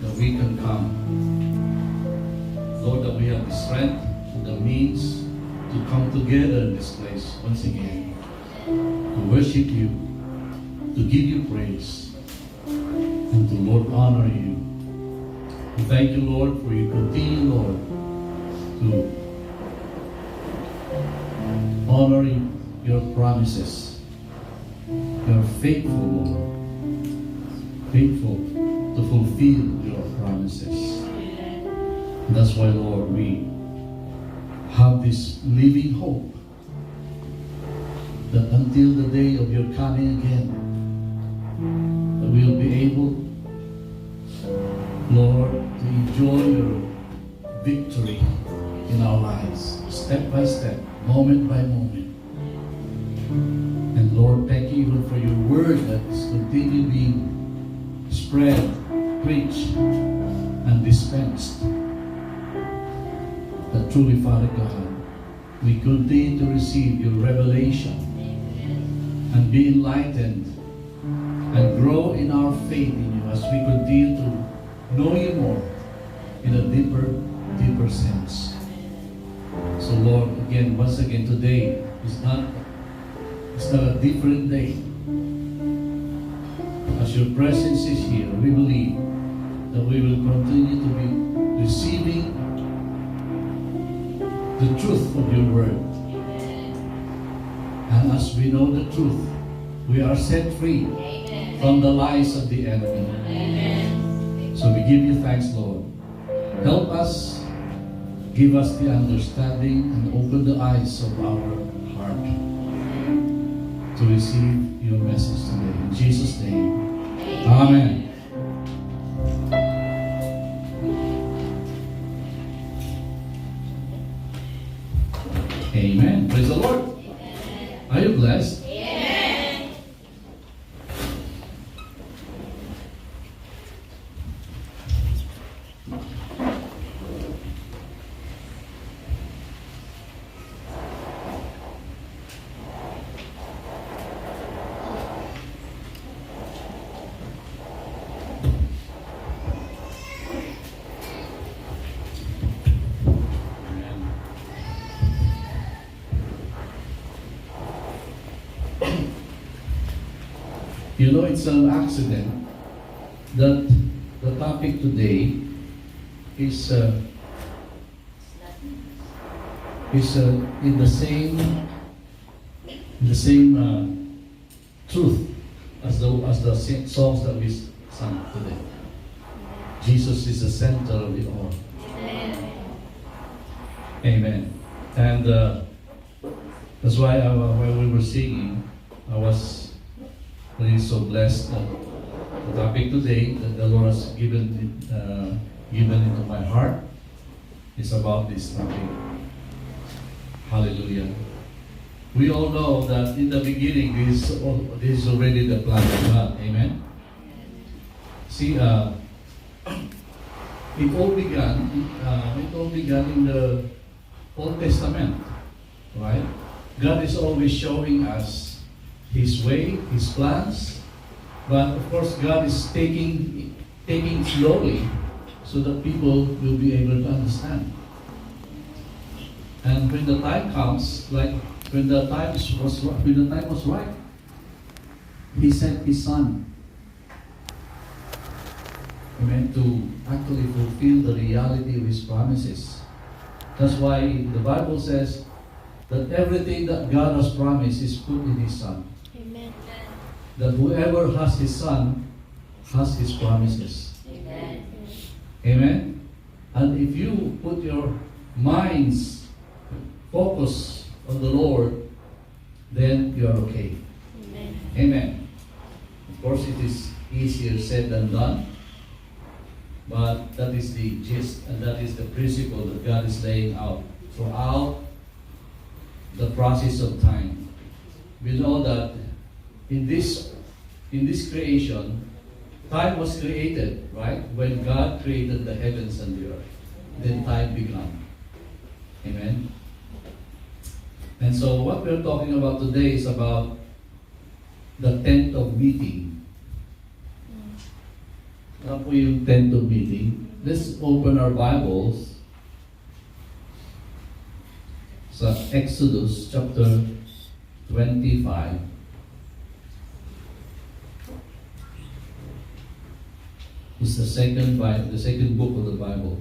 that we can come. Lord, that we have the strength, the means to come together in this place once again, to worship you, to give you praise, and to, Lord, honor you. We thank you, Lord, for you continue, Lord, to honor your promises. You are faithful, Lord, faithful to fulfill your promises. And that's why, Lord, we have this living hope that until the day of your coming again, that we will be able, Lord, to enjoy your victory in our lives, step by step, moment by moment. And Lord, thank you even for your word that is continually being spread, preached, and dispensed. That truly, Father God, we continue to receive your revelation and be enlightened and grow in our faith in you as we continue to know you more in a deeper sense. So Lord, once again, today is not a different day. As your presence is here, we believe that we will continue to be receiving the truth of your word. And as we know the truth, we are set free from the lies of the enemy. So we give you thanks, Lord. Help us, give us the understanding, and open the eyes of our heart to receive your message today. In Jesus' name, amen. Amen. Praise the Lord. Are you blessed? Amen. You know, it's an accident that the topic today is in the same truth as the songs that we sang today. Jesus is the center of it all. Amen. And that's why when we were singing, I was really so blessed that the topic today that the Lord has given into my heart is about this topic. Hallelujah. We all know that in the beginning, this is already the plan of God. Amen. See, it all began in the Old Testament, right? God is always showing us His way, His plans, but of course God is taking slowly so that people will be able to understand. And when the time comes, like when the time was right, He sent His Son, amen, to actually fulfill the reality of His promises. That's why the Bible says that everything that God has promised is put in His Son. Amen. That whoever has His Son has His promises. Amen. Amen? And if you put your minds focus on the Lord, then you are okay. Amen. Amen. Of course, it is easier said than done, but that is the gist and that is the principle that God is laying out throughout the process of time. We know that in this creation, time was created, right? When God created the heavens and the earth, then time began. Amen. And so what we're talking about today is about the tent of meeting. Ano po yung tent of meeting? Let's open our Bibles sa Exodus chapter 25. It's the second book of the Bible.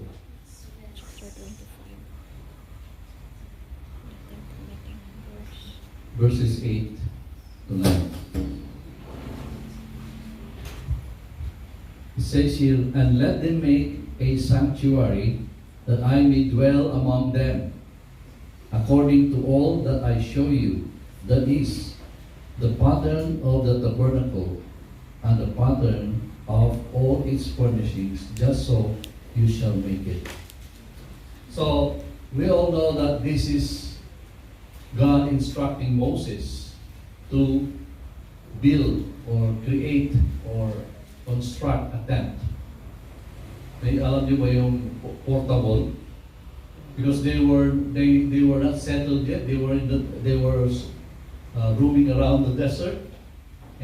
Verses 8 to 9. It says here, "And let them make a sanctuary, that I may dwell among them, according to all that I show you, that is, the pattern of the tabernacle, and the pattern of all its furnishings, just so you shall make it." So, we all know that this is God instructing Moses to build or create or construct a tent. May alam niyo ba yung portable? Because they were not settled yet. They were roaming around the desert.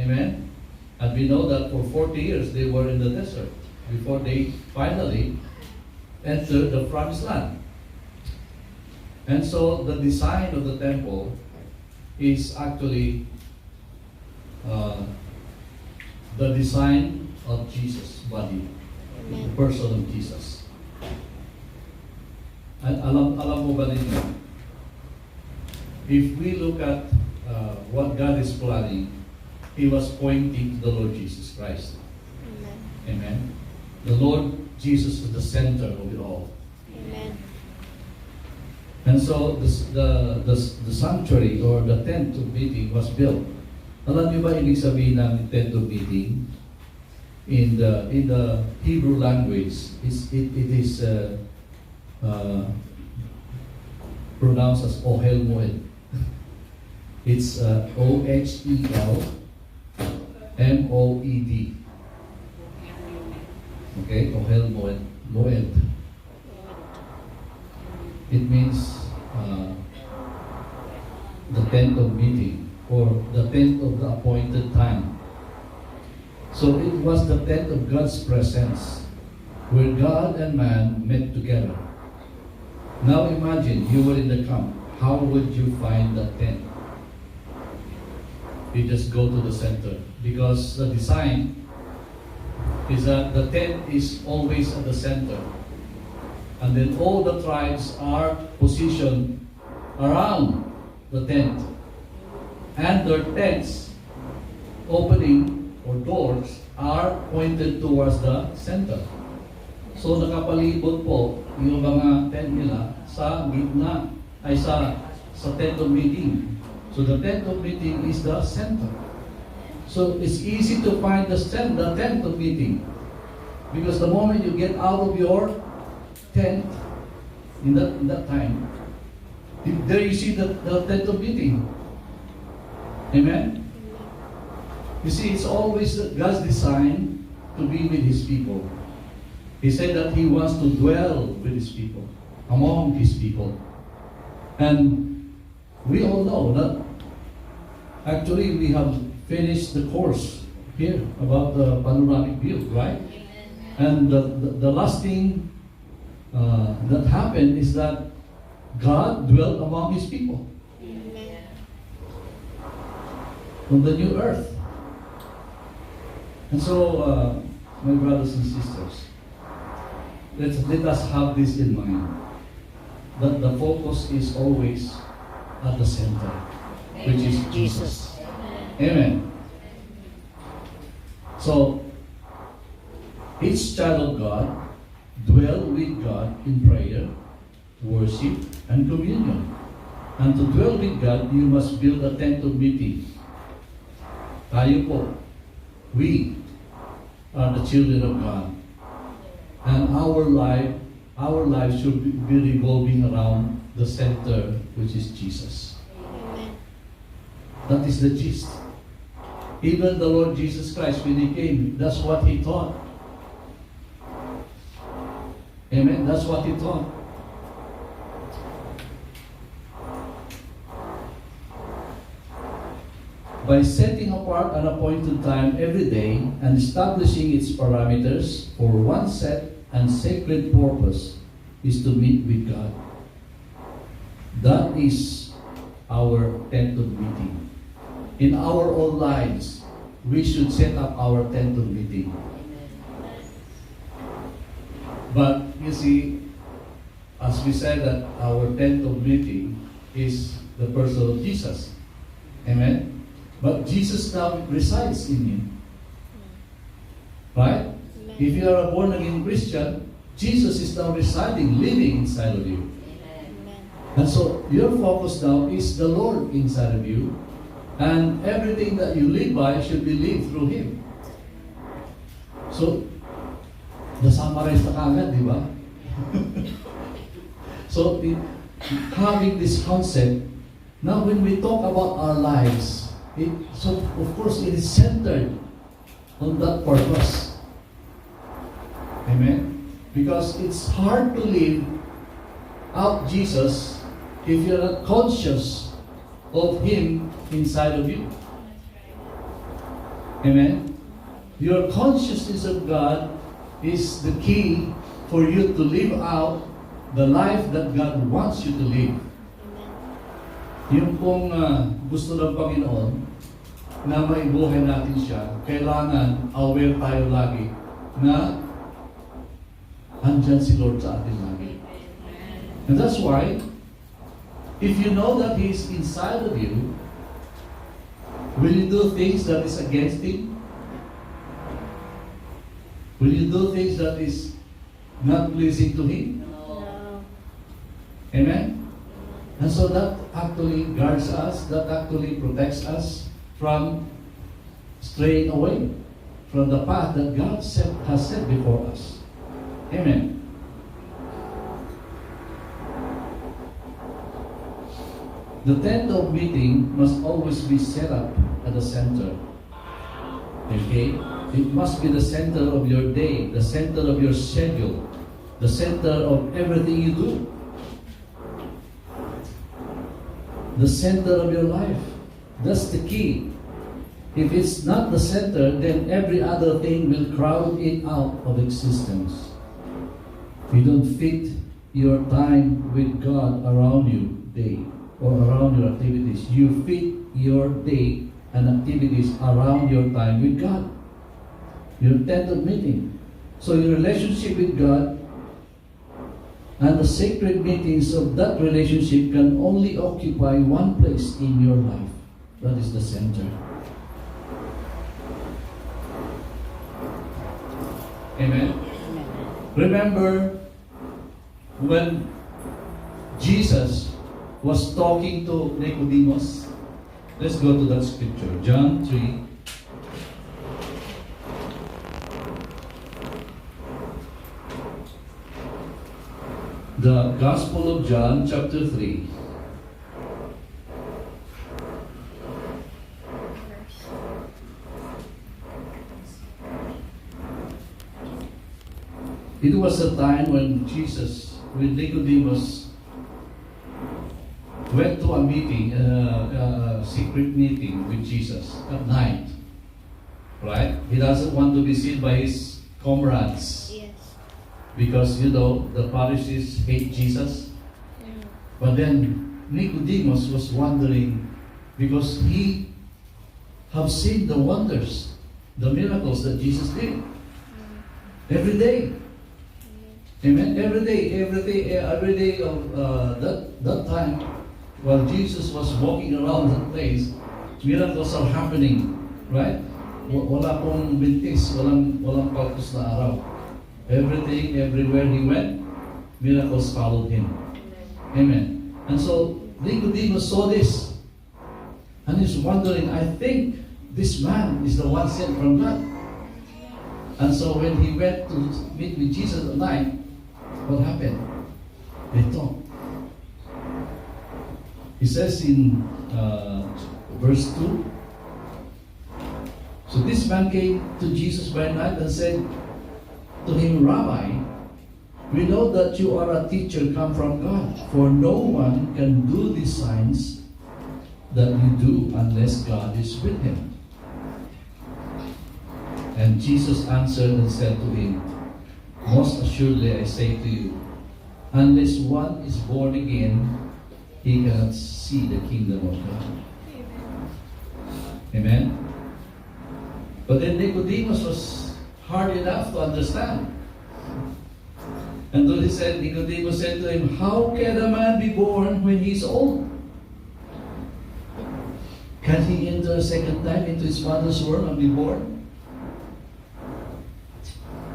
Amen. And we know that for 40 years they were in the desert before they finally entered the promised land. And so the design of the temple is actually the design of Jesus' body, the person of Jesus. At alam mo ba ninyo, if we look at what God is planning, He was pointing to the Lord Jesus Christ. Amen. Amen. The Lord Jesus is the center of it all. Amen. And so the sanctuary or the tent of meeting was built. Alam niyo ba ibig sabihin ng tent of meeting? In the Hebrew language, it is pronounced as Ohel Moed. It's OHEL MOED. Okay, Ohel Moed. It means the tent of meeting, or the tent of the appointed time. So it was the tent of God's presence, where God and man met together. Now imagine you were in the camp. How would you find the tent? You just go to the center, because the design is that the tent is always at the center. And then all the tribes are positioned around the tent. And their tents, opening or doors, are pointed towards the center. So nakapalibot po yung mga tent nila sa gitna, ay sa tent of meeting. So the tent of meeting is the center. So it's easy to find the tent of meeting. Because the moment you get out of your tent, in that time, there you see the tent of meeting. Amen? You see, it's always God's design to be with His people. He said that He wants to dwell with His people, among His people. And we all know that actually we have finished the course here about the panoramic view, right? And the last thing that happened is that God dwelt among His people. Amen. On the new earth. And so, my brothers and sisters, let us have this in mind, that the focus is always at the center, which is Jesus. Amen. So, each child of God dwell with God in prayer, worship, and communion. And to dwell with God, you must build a tent of meeting. Tayo po, we are the children of God. And our life should be revolving around the center, which is Jesus. Amen. That is the gist. Even the Lord Jesus Christ, when He came, that's what He taught. Amen? That's what He taught. by setting apart an appointed time every day and establishing its parameters for one set and sacred purpose is to meet with God. That is our tent of meeting. In our own lives, we should set up our tent of meeting. But you see, as we said that our tent of meeting is the person of Jesus. Amen? But Jesus now resides in you. Right? Amen. If you are a born-again Christian, Jesus is now residing, living inside of you. Amen. And so your focus now is the Lord inside of you. And everything that you live by should be lived through Him. So, na-summarize na kagad, di ba? So, having this concept, now when we talk about our lives, so of course it is centered on that purpose. Amen? Because it's hard to live out Jesus if you're not conscious of Him inside of you. Amen? Your consciousness of God is the key for you to live out the life that God wants you to live. Yung pong gusto ng Panginoon na maibuhay natin siya, kailangan aware tayo lagi na andyan si Lord sa atin lagi. And that's why, if you know that He is inside of you, will you do things that is against Him? Will you do things that is not pleasing to Him? No. Amen? And so that actually guards us, that actually protects us from straying away from the path that God has set before us. Amen. The tent of meeting must always be set up at the center. Okay? It must be the center of your day, the center of your schedule, the center of everything you do, the center of your life. That's the key. If it's not the center, then every other thing will crowd it out of existence. You don't fit your time with God around you day or around your activities. You fit your day and activities around your time with God. Your tent of meeting. So your relationship with God and the sacred meetings of that relationship can only occupy one place in your life. That is the center. Amen. Remember when Jesus was talking to Nicodemus? Let's go to that scripture. John 3. The Gospel of John, chapter 3. It was a time when Jesus, with Nicodemus, went to a meeting, a secret meeting with Jesus at night. Right? He doesn't want to be seen by his comrades. Yes. Because, you know, the Pharisees hate Jesus. But then Nicodemus was wondering, because he have seen the wonders, the miracles that Jesus did. Every day. Amen. Every day of that time, while Jesus was walking around that place, miracles are happening. Right? Wala pong bintis, walang paltos na araw. Everything, everywhere he went, miracles followed him. Amen. And so Nicodemus saw this, and he's wondering, I think this man is the one sent from God. And so when he went to meet with Jesus at night, what happened? They talked. He says in verse 2, so this man came to Jesus by night and said to him, Rabbi, we know that you are a teacher come from God, for no one can do these signs that you do unless God is with him. And Jesus answered and said to him, most assuredly I say to you, unless one is born again, he cannot see the kingdom of God. Amen? But then Nicodemus was hard enough to understand. And so Nicodemus said to him, how can a man be born when he is old? Can he enter a second time into his mother's womb and be born?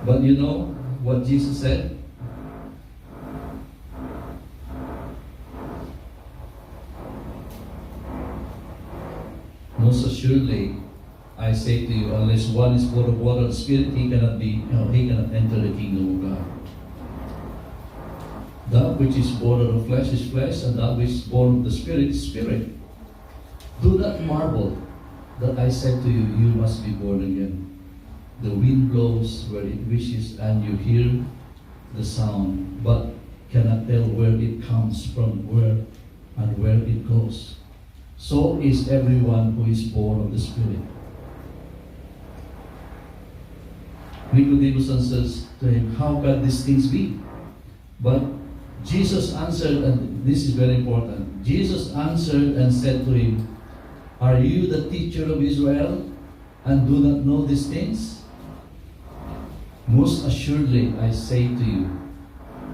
But you know what Jesus said? Most assuredly, I say to you, unless one is born of water and spirit, he cannot enter the kingdom of God. That which is born of the flesh is flesh, and that which is born of the spirit is spirit. Do not marvel that I said to you, you must be born again. The wind blows where it wishes, and you hear the sound, but cannot tell where it comes from, where it goes. So is everyone who is born of the Spirit. Nicodemus answers to him, how can these things be? But Jesus answered, and this is very important. Jesus answered and said to him, are you the teacher of Israel and do not know these things? Most assuredly, I say to you,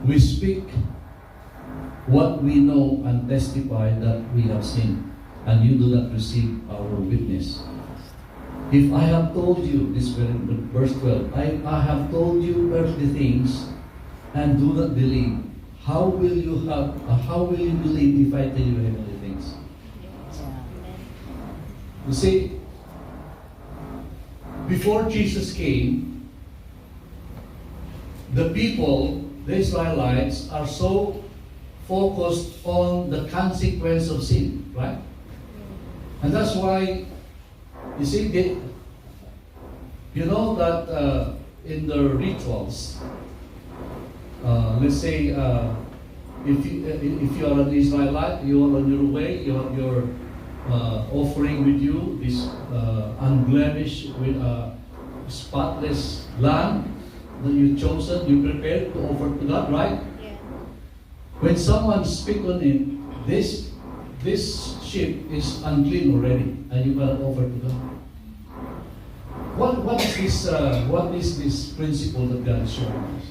we speak what we know and testify that we have seen, and you do not receive our witness. If I have told you, this verse 12, I have told you earthly things and do not believe, how will you believe if I tell you heavenly things? You see, before Jesus came, the people, the Israelites, are so focused on the consequence of sin, right? And that's why, you see, you know that in the rituals, let's say, if you are an Israelite, you are on your way, you're offering with you this unblemished, with spotless lamb that you've chosen, you prepared to offer to God, right? Yeah. When someone speaks on it, this sheep is unclean already, and you cannot offer to God. What is this principle that God is showing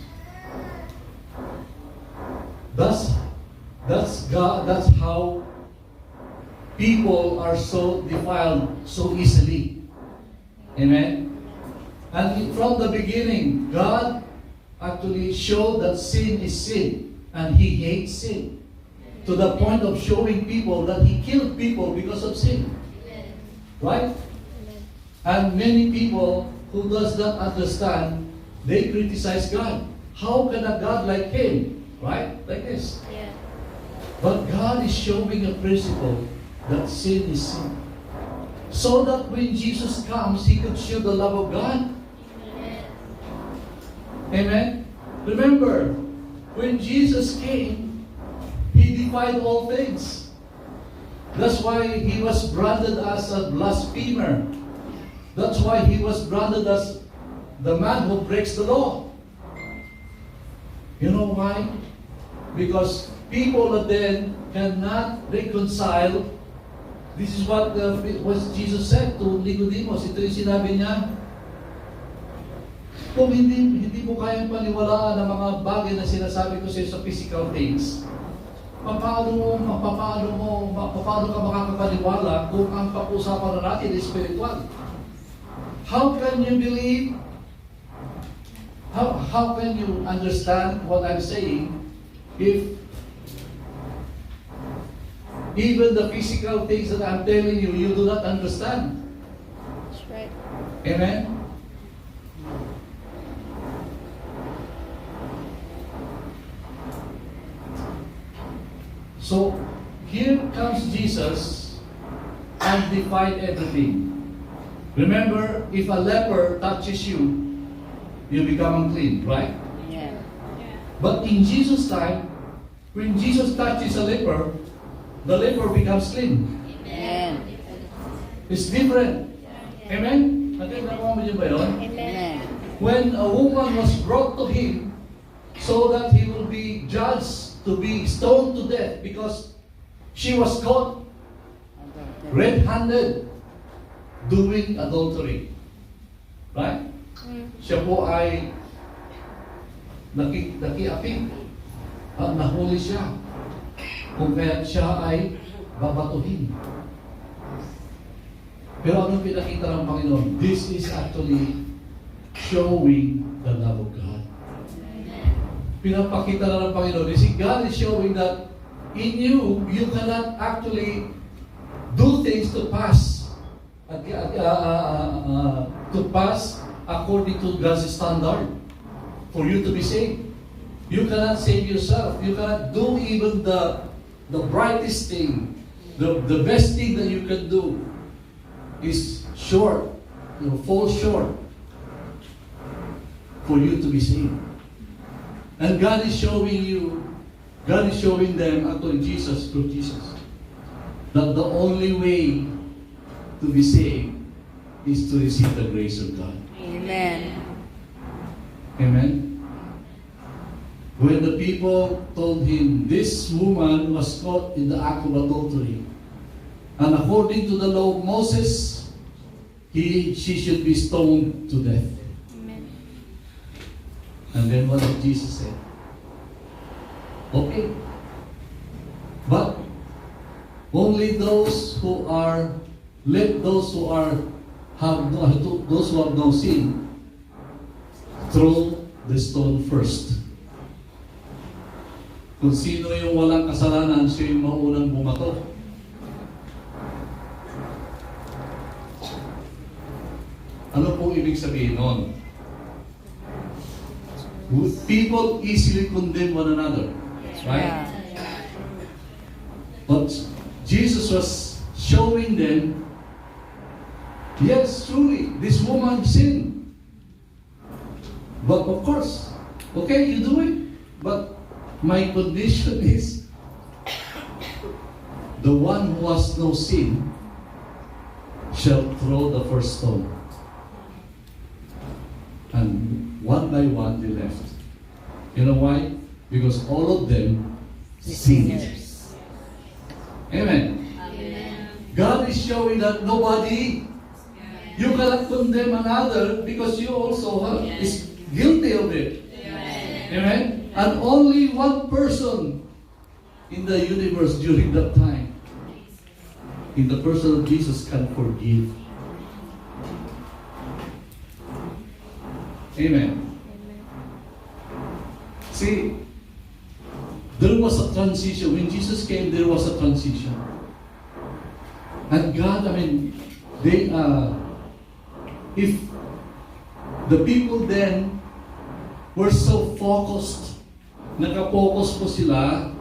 us? That's how people are so defiled so easily. Amen? And from the beginning, God actually showed that sin is sin, and He hates sin. To the point of showing people that He killed people because of sin. Right? And many people who does not understand, they criticize God. How can a God like Him? Right? Like this. Yeah. But God is showing a principle that sin is sin. So that when Jesus comes, He could show the love of God. Amen? Remember, when Jesus came, He defied all things. That's why He was branded as a blasphemer. That's why He was branded as the man who breaks the law. You know why? Because people then cannot reconcile. This is what Jesus said to Nicodemus. Ito yung sinabi niya. Kung hindi mo kayang paniwalaan ang mga bagay na sinasabi ko sa physical things, paano ka makakapaniwala kung ang pag-usapan na natin is spiritual? How can you believe? How can you understand what I'm saying if even the physical things that I'm telling you, you do not understand? That's right. Amen? So, here comes Jesus and defied everything. Remember, if a leper touches you, you become unclean, right? Yeah. But in Jesus' time, when Jesus touches a leper, the leper becomes clean. Amen. It's different. Amen? Nakuha mo niyo ba yun? Amen. When a woman was brought to him so that he will be judged to be stoned to death because she was caught red-handed doing adultery. Right? Siya po ay nakiaping. Nahuli siya. Kung kaya siya ay babatuhin. Pero anong pinakita ng Panginoon? This is actually showing the love of God. Pinapakita na ng Panginoon. You see, God is showing that in you, you cannot actually do things to pass according to God's standard for you to be saved. You cannot save yourself. You cannot do even the brightest thing, the best thing that you can do is short, fall short for you to be saved. And God is showing them, actually Jesus, through Jesus, that the only way to be saved is to receive the grace of God. Amen. Amen. When the people told him, this woman was caught in the act of adultery, and according to the law of Moses, she should be stoned to death. Amen. And then what did Jesus say? Okay. But only those who have no sin, throw the stone first. Kung sino yung walang kasalanan, siya yung maunang bumato. Ano po ibig sabihin nun? People easily condemn one another. Right? But Jesus was showing them, yes, truly, this woman sinned. But of course, okay, you do it. But my condition is, the one who has no sin shall throw the first stone. And one by one they left. You know why? Because all of them sinned. Amen. Amen. God is showing that nobody, you cannot condemn another because you also is guilty of it. Amen. And only one person in the universe during that time, in the person of Jesus, can forgive. Amen. See, there was a transition. When Jesus came, there was a transition. And God, if the people then were so focused, nakapokus po sila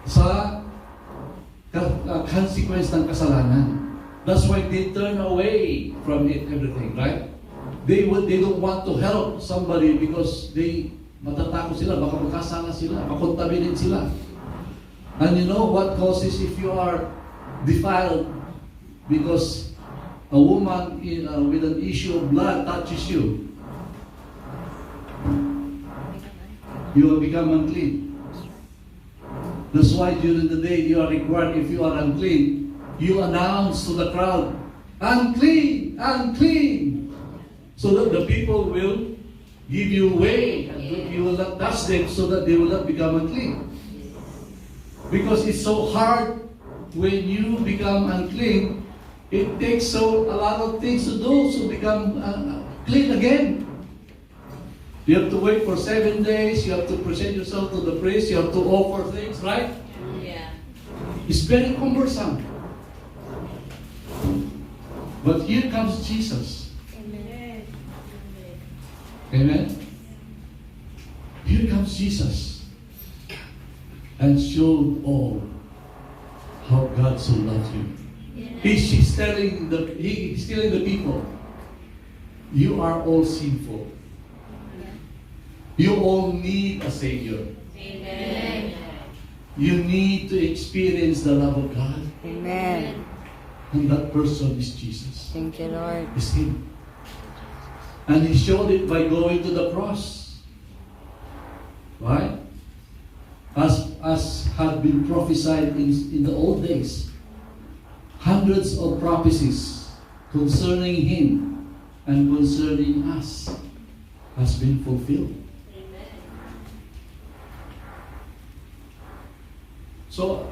sa consequence ng kasalanan. That's why they turn away from it, everything, right? They don't want to help somebody because matatakot sila, baka magkasala sila, makontaminate sila. And you know what causes if you are defiled because a woman with an issue of blood touches you? You will become unclean. That's why during the day you are required, if you are unclean, you announce to the crowd, unclean, unclean. So that the people will give you way and you will not touch them so that they will not become unclean. Because it's so hard when you become unclean, it takes a lot of things to do to become clean again. You have to wait for 7 days, you have to present yourself to the priest, you have to offer things, right? Yeah. It's very cumbersome. But here comes Jesus. Amen. Amen? Here comes Jesus and showed all how God so loved you. He's telling the people, you are all sinful. You all need a Savior. Amen. You need to experience the love of God. Amen. And that person is Jesus. Thank you, Lord. Is Him. And He showed it by going to the cross. Right? As had been prophesied in the old days. Hundreds of prophecies concerning Him and concerning us has been fulfilled. So,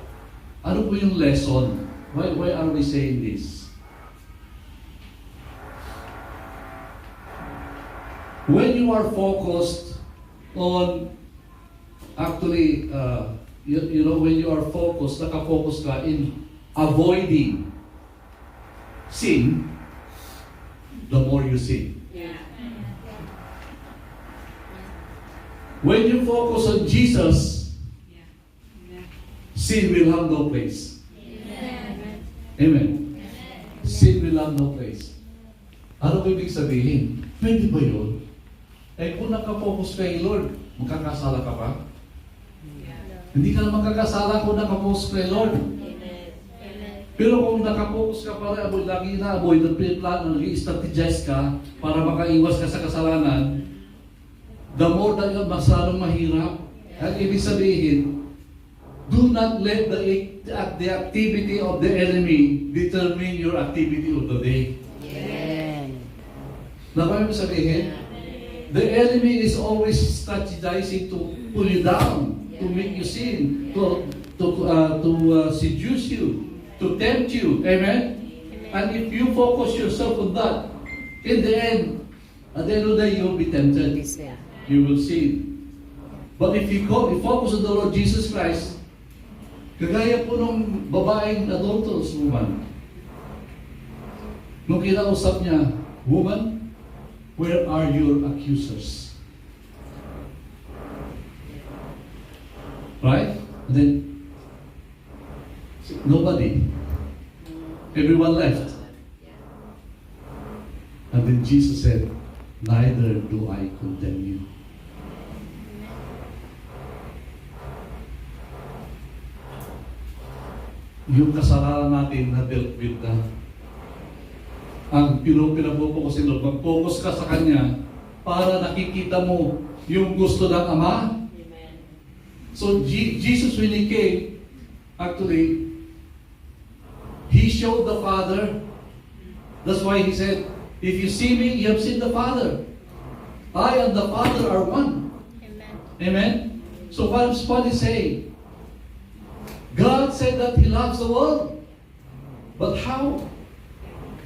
ano po yung lesson? Why are we saying this? When you are focused on, actually, you know, when you are focused, nakafocus ka in avoiding sin, the more you sin. Yeah. When you focus on Jesus, Yeah. sin will have no place. Amen. Amen. Sin will have no place. Ano ibig sabihin? Pwede ba yun? Eh kung nakafocus kay Lord, magkakasala ka pa? Yeah. Hindi ka na magkakasala kung nakafocus kay Lord. Amen. Amen. Pero kung nakafocus ka pa rin, lagi na-avoid, nag-plan, nag-strategize ka para makaiwas ka sa kasalanan, the more that yun, mas lalong mahirap. At ibig sabihin, do not let the activity of the enemy determine your activity of the day. Amen. Napamin mo sabihin? The enemy is always strategizing to pull you down, to make you sin, to seduce you, to tempt you. Amen? And if you focus yourself on that, in the end, at the end of the day, you will be tempted. Be saved. You will sin. But if you focus on the Lord Jesus Christ, kagaya po nung babaeng adulterous woman, nung kinausap niya, woman, where are your accusers? Right? And then, nobody. Everyone left. And then Jesus said, neither do I condemn you. Yung kasalanan natin na dealt with na. Ang pinapokus si Lord, mag-focus ka sa Kanya para nakikita mo yung gusto ng Ama. Amen. So Jesus, when He came, actually, He showed the Father. That's why He said, if you see me, you have seen the Father. I and the Father are one. Amen. Amen? So what He's saying? God said that He loves the world. But how?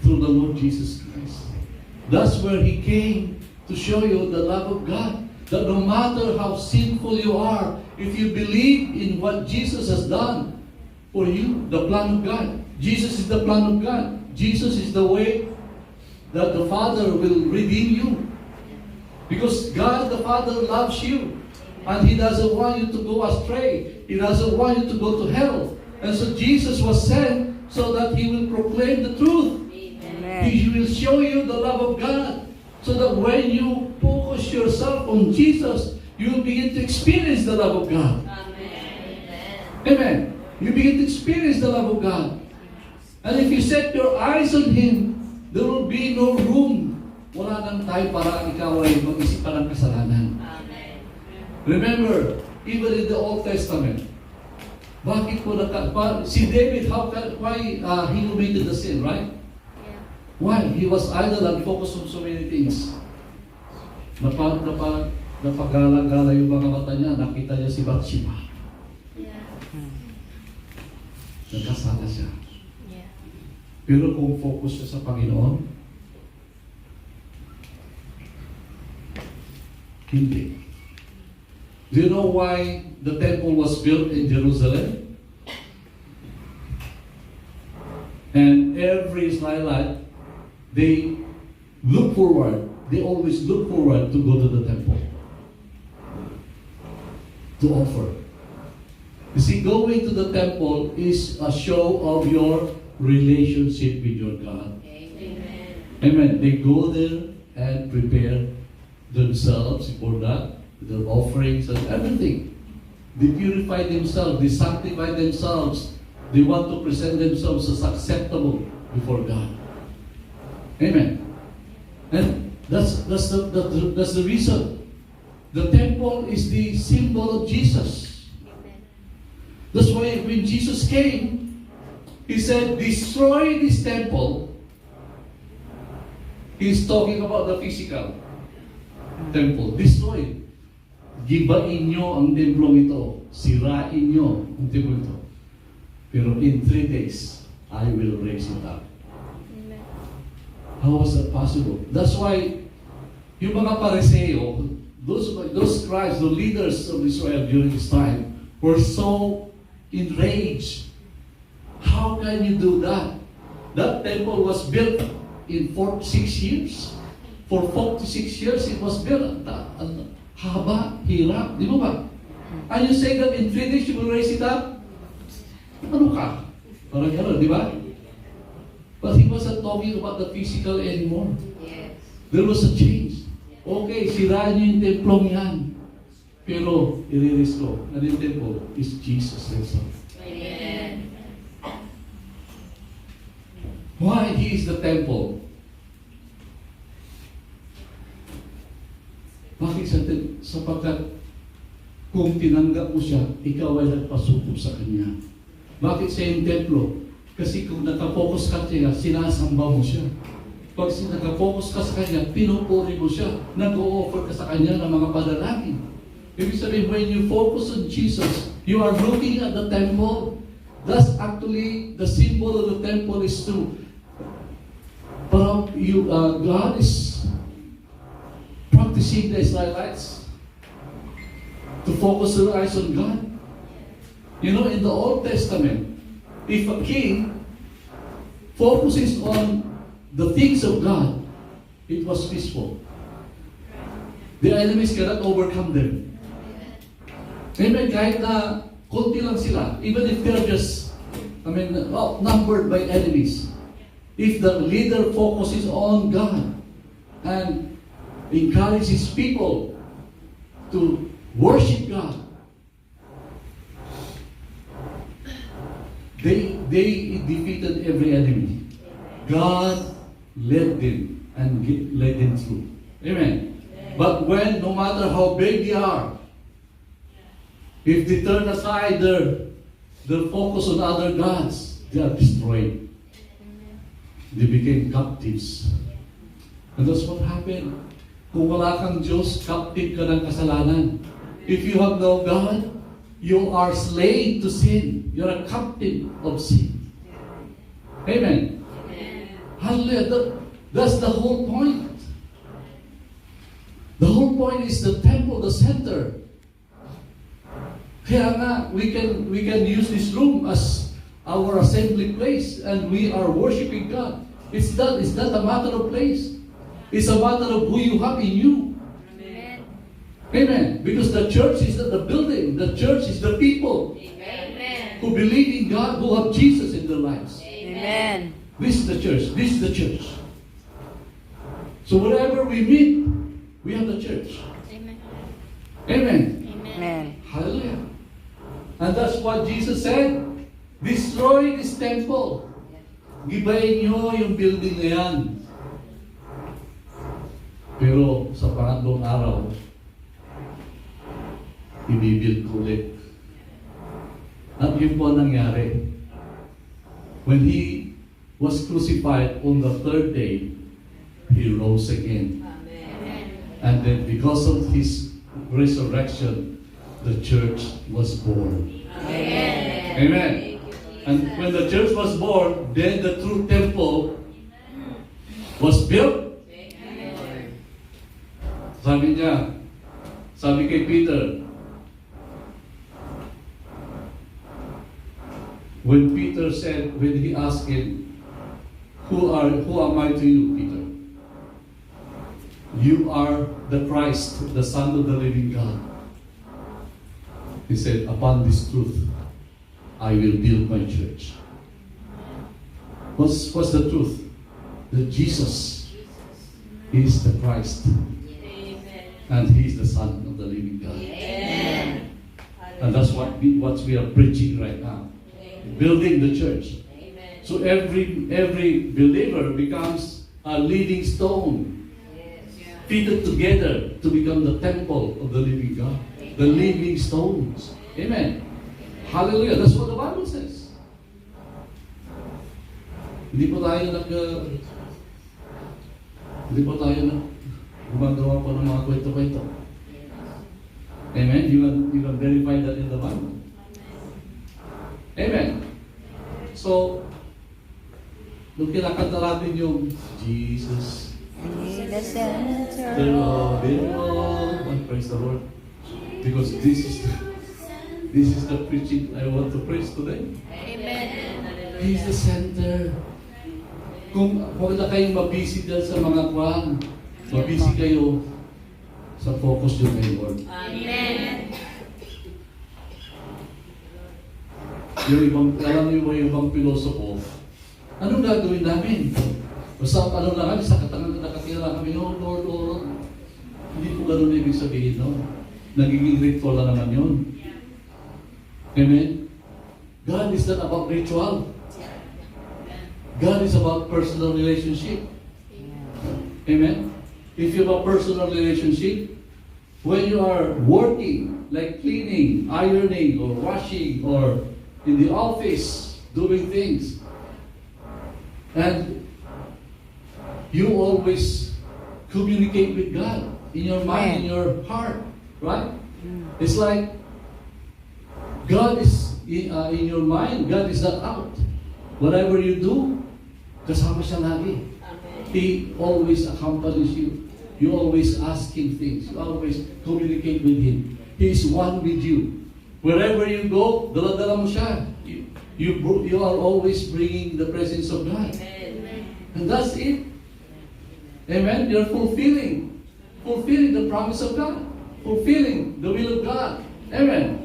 Through the Lord Jesus Christ. That's where He came to show you the love of God. That no matter how sinful you are, if you believe in what Jesus has done for you, the plan of God. Jesus is the plan of God. Jesus is the way that the Father will redeem you. Because God the Father loves you. And He doesn't want you to go astray. He doesn't want you to go to hell. And so Jesus was sent so that He will proclaim the truth. Amen. He will show you the love of God. So that when you focus yourself on Jesus, you will begin to experience the love of God. Amen. Amen. You begin to experience the love of God. And if you set your eyes on Him, there will be no room. Wala nang tayo para ikaw ay mag-isip pa ng kasalanan. Amen. Remember, even in the Old Testament, bakit po si David, why he committed the sin, right? Why? He was idle and focused on so many things. Napagala-gala yung mga mata niya, nakita niya si Bathsheba. Yeah. Nagkasala siya. Yeah. Pero kung focus siya sa Panginoon, hindi. Do you know why the temple was built in Jerusalem? And every Israelite, they always look forward to go to the temple. To offer. You see, going to the temple is a show of your relationship with your God. Amen. Amen. They go there and prepare themselves for that, their offerings and everything. They purify themselves, they sanctify themselves. They want to present themselves as acceptable before God. Amen. And that's the reason. The temple is the symbol of Jesus. Amen. That's why when Jesus came, He said, destroy this temple. He's talking about the physical temple. Destroy it. Gibain nyo ang templong ito. Sirain nyo ang templong ito. Pero in 3 days, I will raise it up. Amen. How was that possible? That's why yung mga Pariseo, those scribes, the leaders of Israel during this time, were so enraged. How can you do that? That temple was built in 46 years. For 46 years, it was built. Haba, hirap, di ba ba? And you say that in 3 days you will raise it up? Ano ka? Parang gano'n, di ba? But he wasn't talking about the physical anymore. Yes. There was a change. Okay, siraan niyo yung templong yan. Pero, i-restore. And yung temple is Jesus himself. Amen. Why He is the temple? Bakit sapagkat kung tinanggap mo siya, ikaw ay nagpasuko sa Kanya. Bakit siya yung templo? Kasi kung nakafocus ka siya, sinasamba mo siya. Pag nakafocus ka sa Kanya, pinupuri mo siya. Nag-o-offer ka sa Kanya ng mga padalangin. Ibig sabihin, when you focus on Jesus, you are looking at the temple. That's actually, the symbol of the temple is to, God is practicing the Israelites to focus their eyes on God. You know, in the Old Testament, if a king focuses on the things of God, it was peaceful. The enemies cannot overcome them. Amen. Kahit na konti lang sila, even if they're just, outnumbered by enemies, if the leader focuses on God and encourages people to worship God, they defeated every enemy. God led them and led them through. Amen. But when, no matter how big they are, if they turn aside their focus on other gods, they are destroyed. They became captives. And that's what happened. Kung wala kang Diyos, captive ka ng kasalanan. If you have no God, you are slave to sin. You're a captive of sin. Amen. Hallelujah. That's the whole point. The whole point is the temple, the center. Kaya nga, we can use this room as our assembly place and we are worshiping God. It's not a matter of place. It's a matter of who you have in you. Amen. Amen. Because the church is not the building. The church is the people Amen. who believe in God, who have Jesus in their lives. Amen. This is the church. This is the church. So wherever we meet, we have the church. Amen. Amen. Amen. Hallelujah. And that's what Jesus said. Destroy this temple. Gibayin nyo yung building na yan. Pero sa pangatlong araw, i-build ko ulit. At yun po ang nangyari. When He was crucified on the 3rd day, He rose again. Amen. And then because of His resurrection, the church was born. Amen. Amen. And when the church was born, then the true temple was built. Sabi kay Peter, when Peter said, when he asked him, who am I to you, Peter? You are the Christ, the Son of the living God. He said, upon this truth, I will build my church. What's the truth? That Jesus is the Christ. And He is the Son of the living God. Amen. And that's what we are preaching right now. Building the church. So every believer becomes a living stone, fitted together to become the temple of the living God. The living stones. Amen. Hallelujah. That's what the Bible says. Hindi po tayo gumagawa po ng mga kwento-kwento. Amen. You can verify that in the Bible. Amen. So, nung kinakanta natin yung Jesus, Be the center the of Lord, and praise the Lord. Because this is the preaching I want to preach today. Amen. He's the center. Kung huwag na kayong mabisi dyan sa mga kwan, mabisi kayo sa focus nyo kay Lord. Amen. Yung ibang, alam niyo yung ibang pilosopo, anong gagawin namin? Basta ano lang kami, sa katangan na nakatira kami, oh Lord, Lord. Hindi po ganun ibig sabihin, no? Nagiging ritual na naman yun. Amen? God is not about ritual. God is about personal relationship. Amen? If you have a personal relationship, when you are working, like cleaning, ironing, or washing, or in the office, doing things, and you always communicate with God in your mind, in your heart, right? It's like God is in your mind. God is not out. Whatever you do, kasama siya lagi. He always accompanies you. You always ask Him things. You always communicate with Him. He is one with you. Wherever you go, dala-dala mo siya. You are always bringing the presence of God. And that's it. Amen? You're fulfilling the promise of God. Fulfilling the will of God. Amen?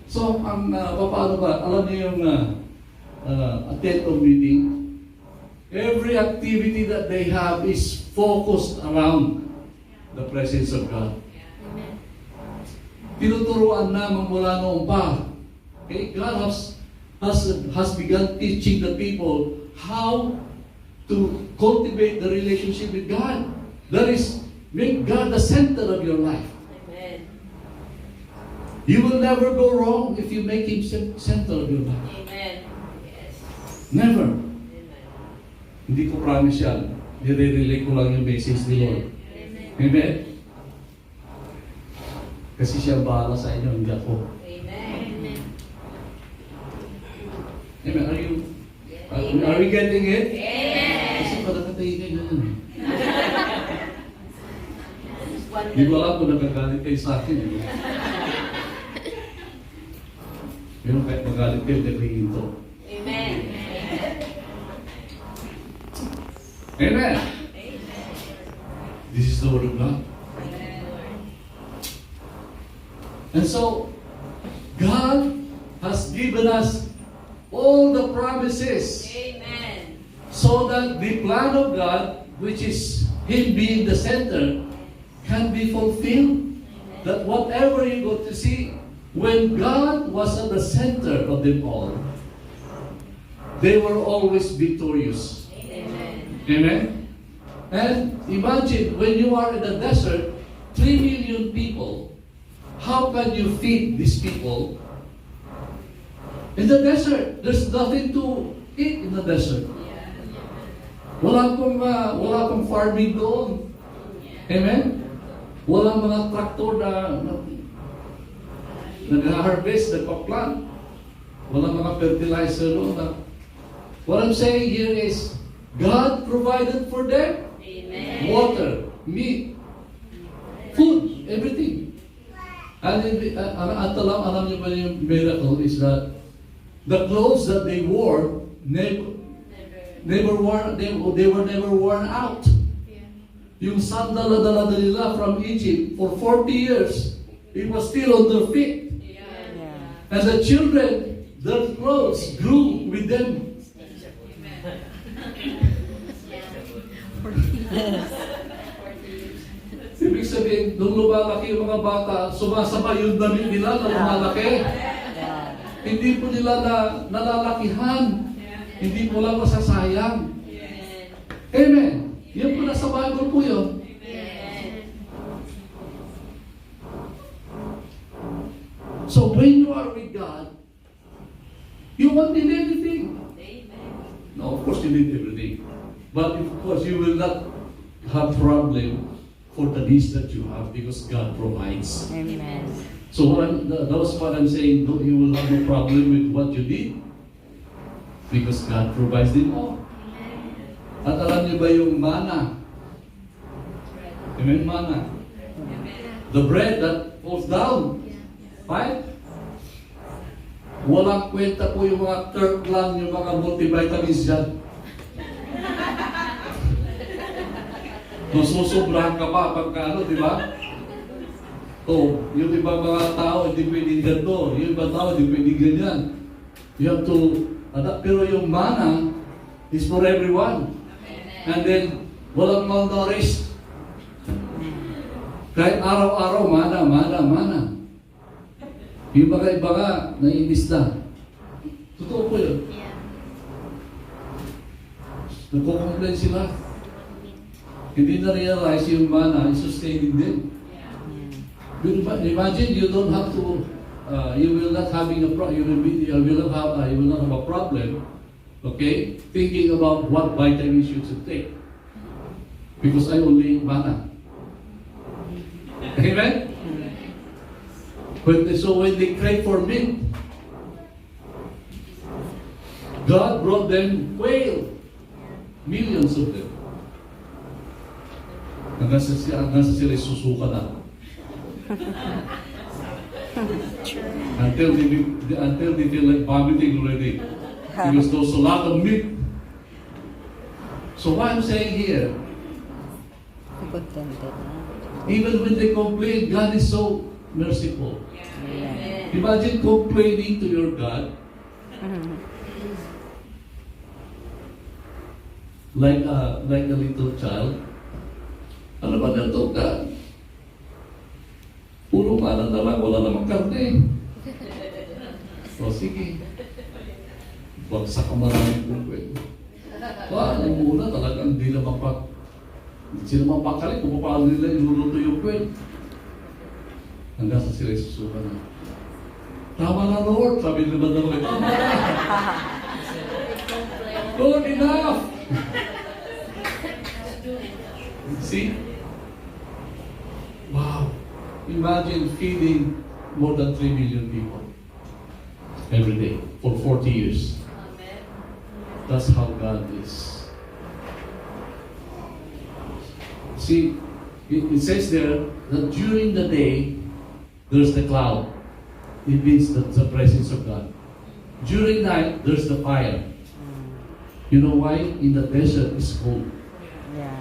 So, paano ba? Alam niyo yung attend of meeting? Every activity that they have is focused around the presence of God. Tinuturuan naman mula noon pa. Okay? God has begun teaching the people how to cultivate the relationship with God. That is, make God the center of your life. Amen. You will never go wrong if you make Him center of your life. Amen. Yes. Never. Amen. Hindi ko promise yan. Nire-relay ko lang yung message ni Lord. Amen? Kasi siya bahala sa inyo, hindi ako. Amen. Amen. Are we getting it? Amen. Kasi pala katayin kayo ganyan. One Hindi ko alam kung nagagalit kayo sa akin. Pero kahit magalit kayo, nagiging to. Amen. Amen. This is the word of God. And so, God has given us all the promises Amen. so that the plan of God, which is Him being the center, can be fulfilled. That whatever you go to see, when God was at the center of them all, they were always victorious. Amen. Amen? And imagine, when you are in the desert, 3 million people, how can you feed these people? In the desert, there's nothing to eat in the desert. Wala pong farming doon. Amen? Walang mga tractor na nag-harvest, nagpa-plant. Walang mga fertilizer doon. What I'm saying here is, God provided for them Amen. water, meat, food, everything. And alam niyo ba yung miracle is that the clothes that they wore never worn, they were never worn out. Yung sandal na dala nila from Egypt for 40 years, it was still on their feet. Yeah. And the children, their clothes grew with them. Ibig sabihin, nung lumalaki yung mga bata, sumasabay yung damit nila na lumalaki. Hindi po nila nalalakihan. Hindi po lang masasayang. Amen. Amen. Yan po nasa Bible po yun. Amen. So when you are with God, you won't need anything. Amen. No, of course you need everything. But of course you will not have problem for the needs that you have because God provides. Amen. So that was what I'm saying. You will have no problem with what you need because God provides them all. At alam niyo ba yung mana? Amen, mana. The bread that falls down. Right? Walang kwenta po yung mga Kirkland, yung mga multivitamins dyan. Nasusobrahan ka pa pagka ano, di ba? Oh, yung ibang mga tao, hindi pwedeng ganito. Yung ibang tao, hindi pwedeng ganyan. You have to adapt. Pero yung mana is for everyone. And then, walang malnourished. Kahit araw-araw, mana. Yung mga iba nga, naiinis na. Totoo po yun. Nagko-complain sila. Hindi na-realize yung mana is sustaining them. Imagine you don't have to, you will not having a problem, you will not have a problem, okay, thinking about what vitamins you should take. Because I only mana. Amen? So when they crave for meat, God brought them quail. Millions of them. Hanggang sa sila susuka na. until they feel like vomiting already. Because there's a lot of meat. So what I'm saying here, Contented. even when they complain, God is so merciful. Amen. Imagine complaining to your God like a little child. Ano ba na ito, God? Puro mana na lang, wala namang karne. O sige. Bagsak ka maraming kukwet. Yung muna talagang hindi na sila mapakali kung paano nila iluluto yung kwet. Hanggang sa sila susuka na. Tama na, Lord. Sabi nila na ulit. Tama na. Lord, enough. See? Wow. Imagine feeding more than 3 million people every day for 40 years. Amen. That's how God is. See, it says there that during the day, there's the cloud. It means the presence of God. During night, there's the fire. You know why? In the desert, it's cold. Yeah.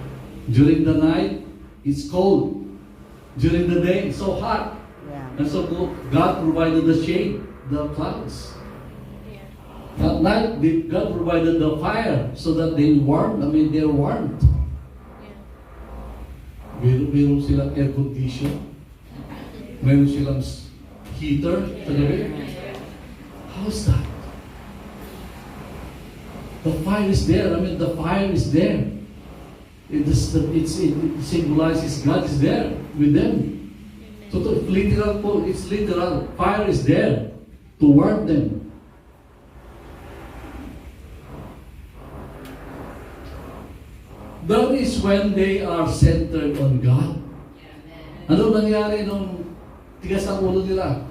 During the night, it's cold. During the day, it's so hot. Yeah. And so God provided the shade, the clouds. At night, God provided the fire so that they're warmed. Meron silang air condition. Meron silang heater sa gabi. How's that? The fire is there. The fire is there. It symbolizes God is there with them. So it's literal. Fire is there to warm them. That is when they are centered on God. Ano nangyari nung tigas ang ulo nila?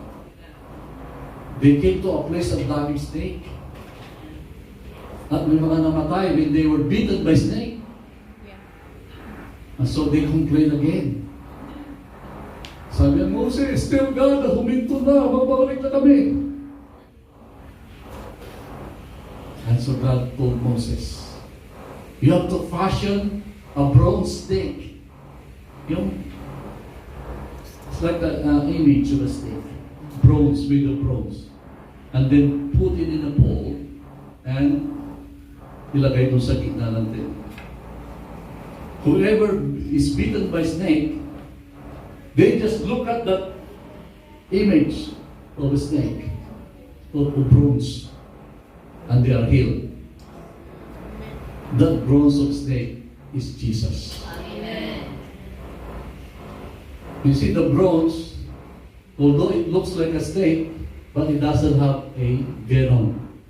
They came to a place of daming snake. At may mga namatay when they were beaten by snake. And so they complained again. Sabi ng Moses, still God, huminto na, magbabalik na kami. And so God told Moses, you have to fashion a bronze snake. It's like an image of a snake. Bronze, made of bronze. And then put it in a bowl and ilagay doon sa gitna ng tent. Whoever is bitten by snake, they just look at that image of a snake, of bronze, and they are healed. That bronze of snake is Jesus. Amen. You see the bronze, although it looks like a snake, but it doesn't have a venom.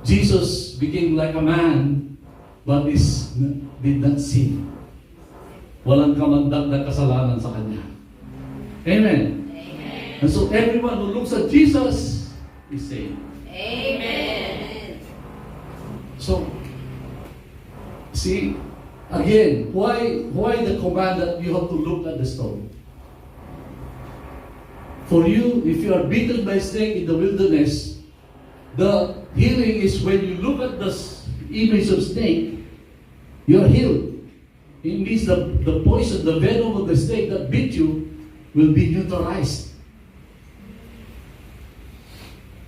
Jesus became like a man, but did not sin. Walang kamandag na kasalanan sa kanya. Amen. Amen. And so everyone who looks at Jesus is saved. Amen. So, see, again, why the command that you have to look at the stone? For you, if you are bitten by a snake in the wilderness, the healing is when you look at the image of snake, you are healed. It means the poison, the venom of the snake that bit you will be neutralized.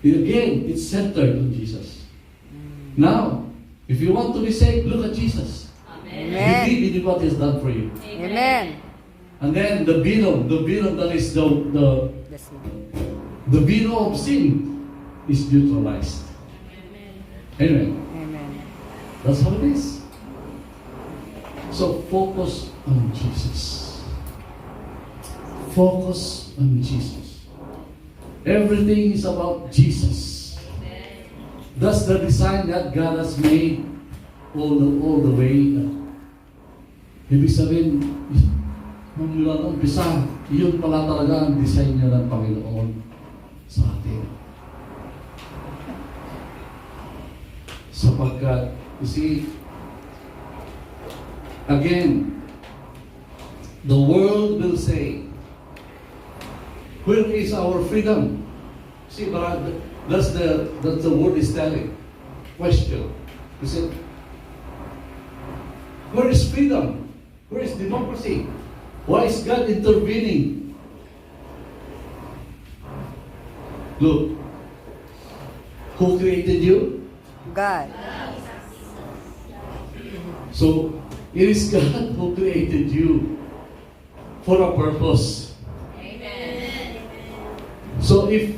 Again, it's centered on Jesus. Now, if you want to be saved, look at Jesus. Amen. Believe in what He has done for you. Amen. And then the venom that is the venom of sin is neutralized. Amen. Amen. That's how it is. So focus on Jesus. Focus on Jesus. Everything is about Jesus. That's the design that God has made all the way. Ibig sabihin, mula nung umpisa, yun pala talaga ang design niya ng Panginoon sa atin. Sapagkat, you see, again, the world will say, where is our freedom? See, but that's the word is telling. Question. You see, where is freedom? Where is democracy? Why is God intervening? Look, who created you? God. So, it is God who created you for a purpose. Amen. So if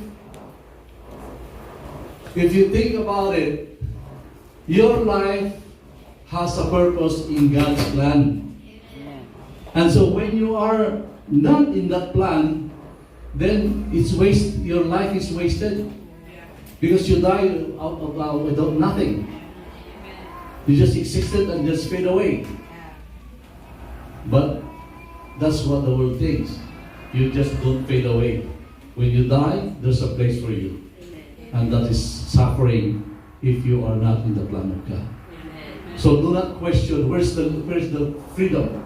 you think about it, your life has a purpose in God's plan. And so when you are not in that plan, then your life is wasted. Because you die without nothing. You just existed and just fade away. But that's what the world thinks. You just don't fade away. When you die, there's a place for you. And that is suffering if you are not in the plan of God. So do not question where's the freedom.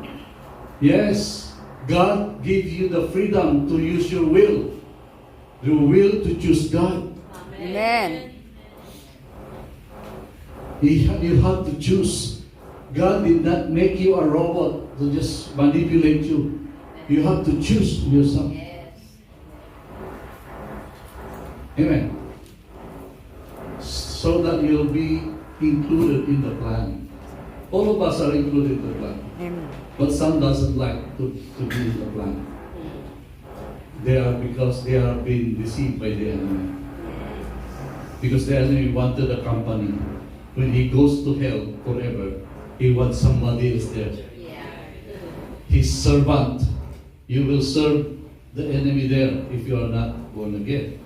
Yes, God gives you the freedom to use your will. Your will to choose God. Amen. You have to choose. God did not make you a robot to just manipulate you. You have to choose yourself. Amen. So that you'll be included in the plan. All of us are included in the plan. Amen. But some doesn't like to be in the plan. Because they are being deceived by the enemy. Because the enemy wanted a company. When he goes to hell forever, he wants somebody else there. His servant. You will serve the enemy there if you are not born again.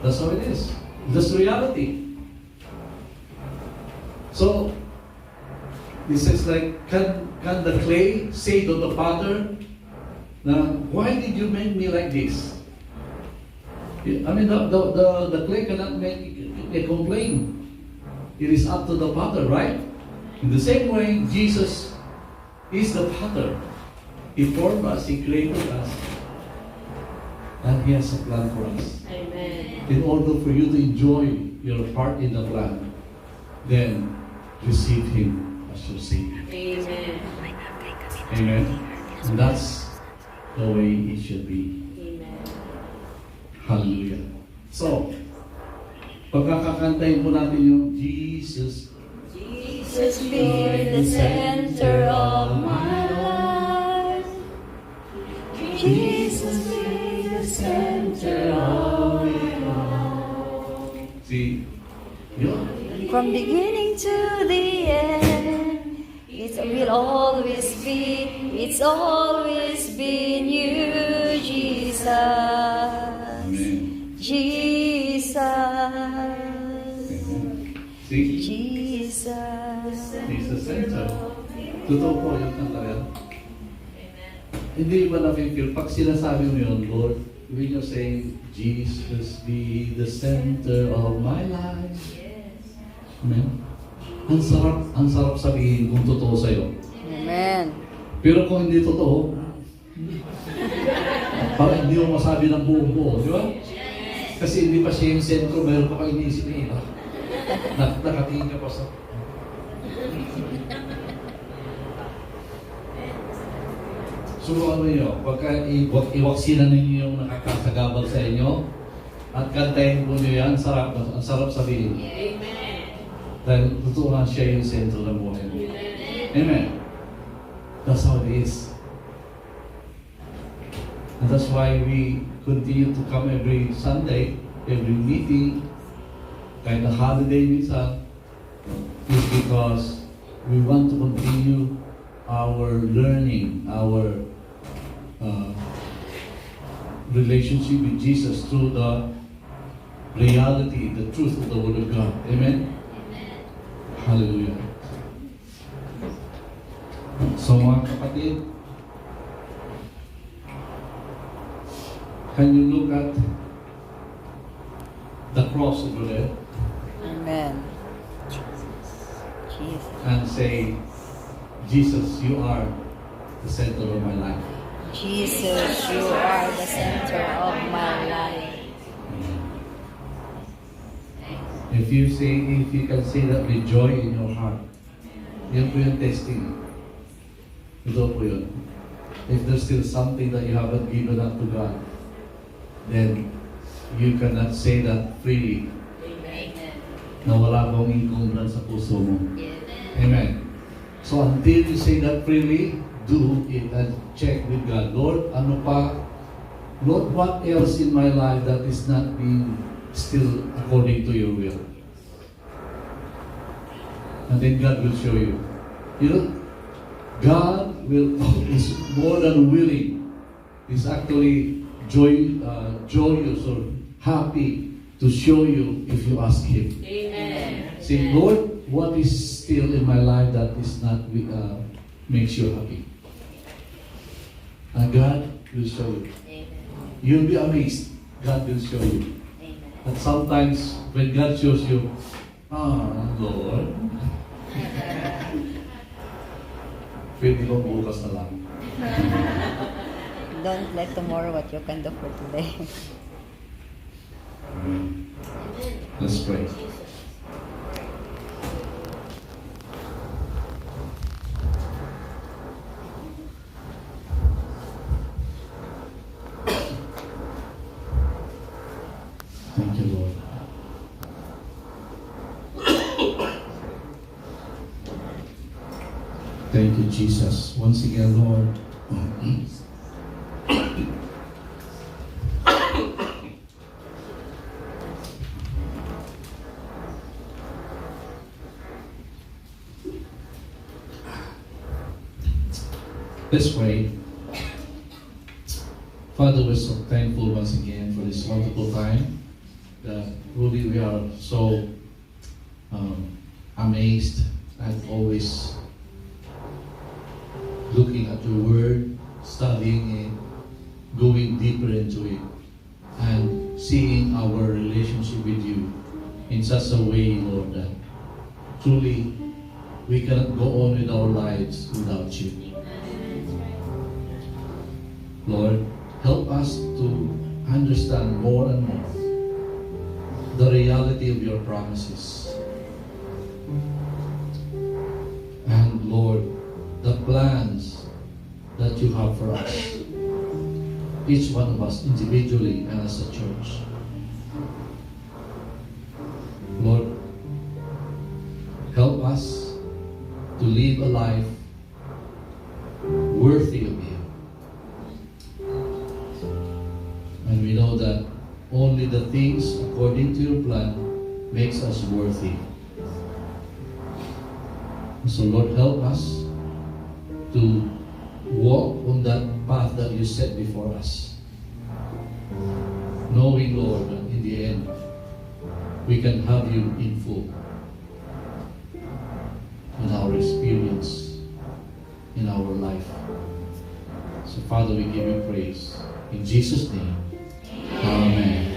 That's how it is. That's reality. So, this is like, can the clay say to the potter, why did you make me like this? I mean, the clay cannot make a complaint. It is up to the potter, right? In the same way, Jesus is the potter. He formed us, He created us. And He has a plan for us. Amen. In order for you to enjoy your part in the plan, then receive Him as your Savior. Amen. Amen. And that's the way it should be. Amen. Hallelujah. So, pagkakakantayin po natin yung Jesus. Jesus be the center of my life. Jesus be the center of my life. See, yun. From beginning to the end. It will always be, it's always been you, Jesus. Amen. Jesus. See? Jesus. He's the center. Totoo po yung kanta yan. Hindi ba nafe-feel? Pag sinasabi mo yun, Lord, when you're saying, Jesus be the center of my life. Amen? Ang sarap sabihin kung totoo sa'yo. Amen. Pero kung hindi totoo, parang hindi mo masabi ng buong buo, di ba? Kasi hindi pa siya yung sentro, mayroon pa kayo iniisip na iba. Nakatingin ka pa sa... Subukan mo nyo, pagka iwaksinan ninyo yung nakakasagabal sa inyo, at kantahin po nyo yan, ang sarap sabihin. Dahil totoo nga siya yung sentro ng buhay mo. Amen. That's how it is. And that's why we continue to come every Sunday, every meeting, kahit na holiday minsan, is because we want to continue our learning, our relationship with Jesus through the reality, the truth of the Word of God. Amen? Hallelujah. So mga kapatid, can you look at the cross over there Amen. Jesus. and say, Jesus, you are the center of my life. Jesus, you are the center of my life. If you can say that with joy in your heart, yan po yung testing. Ito po yun. If there's still something that you haven't given up to God, then you cannot say that freely. Na wala bang encumbrance sa puso mo. Amen. So until you say that freely, do it and check with God. Lord, ano pa? Lord, what else in my life that is not being still according to your will? And then God will show you. You know, God is more than willing. He's actually joyous or happy to show you if you ask Him. Amen. Say, Lord, what is still in my life that is not makes you happy? And God will show you. You'll be amazed. God will show you. And sometimes when God shows you, Lord, pwede ba bukas na lang? Don't let tomorrow what you can do for today. Let's pray. Thank you, Lord. Thank you, Jesus. Once again, Lord. Let's pray. Father, we're so thankful once again for this wonderful time. Really, we are so amazed and always looking at your word, studying it, going deeper into it, and seeing our relationship with you in such a way, Lord, that truly we cannot go on with our lives without you. Lord, help us to understand more and more the reality of your promises. And Lord, the plans that you have for us, each one of us individually and as a church. Lord, help us to live a life worthy of you. And we know that only the things according to your plan makes us worthy. So Lord, help us to walk on that path that you set before us. Knowing, Lord, that in the end, we can have you in full in our experience, in our life. So Father, we give you praise. In Jesus' name, Amen.